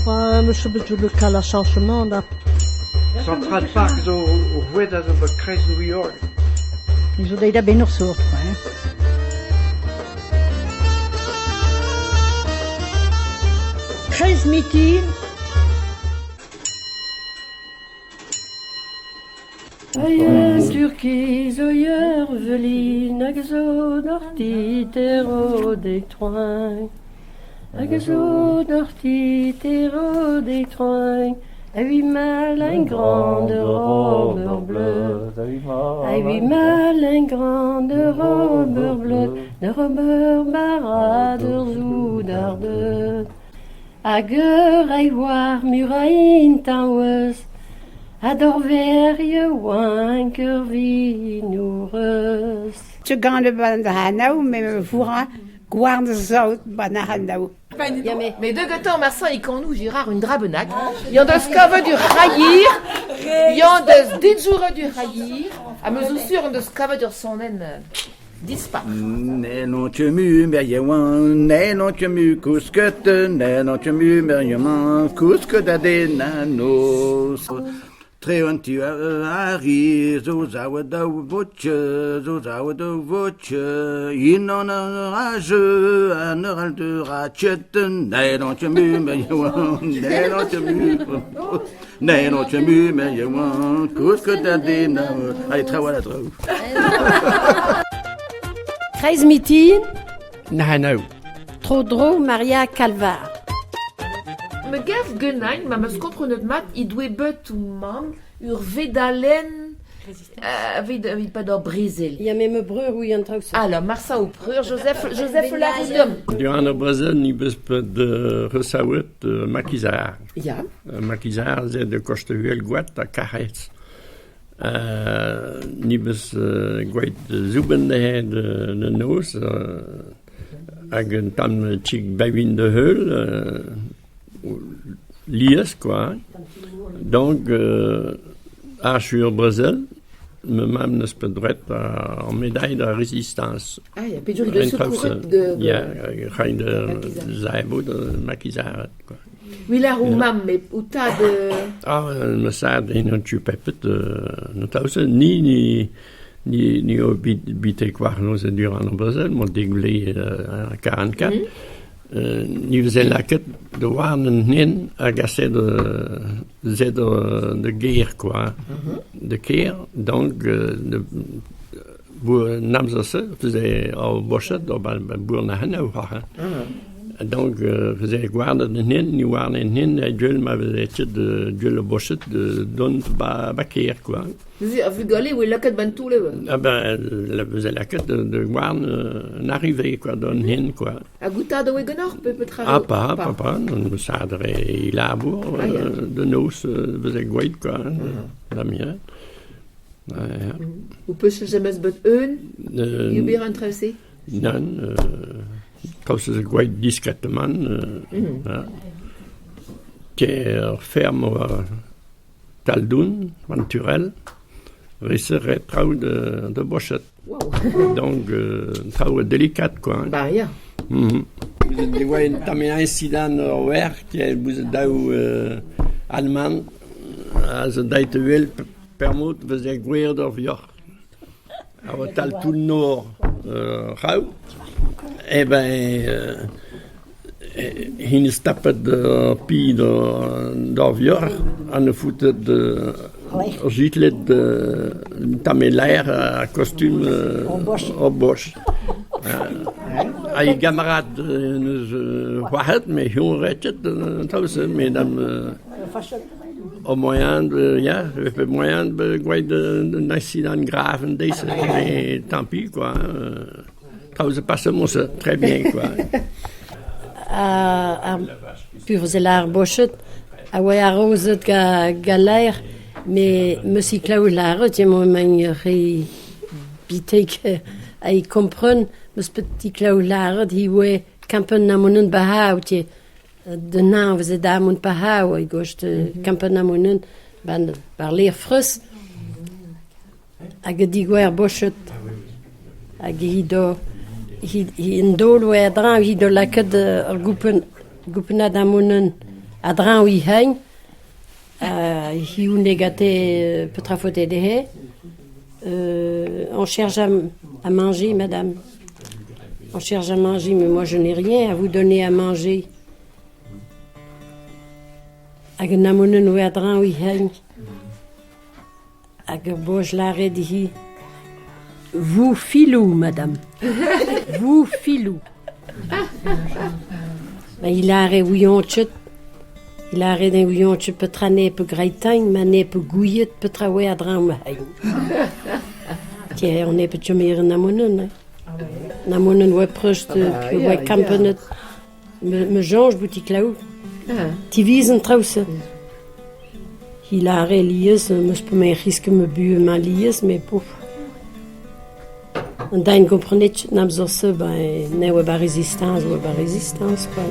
Monsieur le cas, changement là. Central Park zo rouet a zo ba kreiz New York. Ils ont déjà bien sourd, hein. Kreis mitin. Aie turquise, oyer, veline, agzo, norti, terreau, des troins. Agzo, norti, terreau, des troins. A huit mal, un grande robe bleue. A huit mal, un grande robe bleue. De robe barader, zoudarde. Ager, aiwar, murain, taues. Ador verje wanker vinoureus. Ze gaan de hanau, met mijn voeren, guarde zout, bananau. Mais de gâteaux, Marsan et Canou, Girard, une drabenac. Il y a de scave du raillir, il y a de déjoure du raillir, à mesure sûr de scave du son disparaît. Ne non tu mu meryewan, ne non tu mu cousket, ne non tu mu meryeman, cousket nanos. Treanti ari, zozawada voce, inon rage, aneral de rachet, ne non tu mu meryewan, ne non tu mu, ne non tu mu meryewan, cousket nanos. Allez, travaille la Kreis mitin, Nahanau. Trodro Maria Calvar. Me gav genain, ma meus contre notre mat, il doit bet ou mam, ur vedalen, vid pas d'or Brésil. Il y a même breur où il y a un truc. Alors, Marsa ou preur, Joseph Laroudum. Durant Brazil, ni bespet de resawet makizar. Ja. Makizar, ze de kostehuel guat a karet. Nibes gwait zuben de noos hag un tam tchik bavin de heul lies quoi. Donc sur Brésil me mam neus pet dret en médaille de résistance. Ah, il y a pédur de secouret de... Ja, rein de zaebo de makizar quoi. Oui, là, ou mam, mais ou tas de... Ah, me sad in tu pepet no tause ni o bite kwarno ze durant en Brazil, mo déglé en 44. Ni faisaient la quête de voir nin agacé de guerre quoi, de guerre. Donc boer nam ze faisait au bochet do boer na hanau ha. Donc, faisait guarda de nin, ni warne nin, et Dieu m'avait dit de Dieu le bochet de don baker quoi. Vous galez, oui, la quête bantou le. Ah ben, faisait la quête de guarne n'arrivait quoi, don nin quoi. A gouta de wegenor peut travailler. Ah pas, non me sadre il a bour de nos faisait guide quoi, la mienne. Ou peut se jamais bet un, il y a un tracé. Non. Quand c'est guide discrètement, qui ferme Taldoun, Venturel, risserait trau de bochette. Wow. Donc, trau délicat, quoi. Bah, rien. Vous avez un incident ouvert qui est d'au allemand, à ce date huile, permut, vous avez guire d'orvior. Alors, tal tout le nord, rau. Eh ben, il se tapait de pi d'orvior, en foutait de gilet de tamélaire à costume au boche. Ay camarades nous voient, mais ils ont arrêté tout ça, mesdames. Au moyen de, moyen d'un accident grave, mais tant pis, quoi. Ça passe ça très bien, quoi. Puis vous allez à Bochet, à Rose galère, mais Monsieur Claude Larot, il m'a maniéré, bité à y comprendre, Monsieur Petit Claude Larot, il voit campen namonen bahau, de naam vous êtes d'amoun bahau, il gauche de campen namonen, par l'air frus, à Gadigouer Bochet, à Guido. In dol waar dran, hier de lekker de gupenadamonen dran oui hein. Hi ou négaté peut-être faute de he. On cherche à manger, madame. On cherche à manger, mais moi je n'ai rien à vous donner à manger. Ag namonen ou adran oui hein. Ag boj l'arrêt d'hi. Vous filou, madame. Vous filou. Il a arrêt ouillon chut. Il a arrêt d'un ouillon chut peut traner peut graitain, mané peut gouillet peut travailler à dran ouais. Tiens, on est peut chumir namonen. Namonen ouais proche de ouais campenet. Me jonge boutique là où. Ti wiesen draußen. Il a arrêt lies, me peux me risque me bu ma lies, mais pouf. Und dann comprenez, n'absorbe, ben, ne, ou résistance, quoi.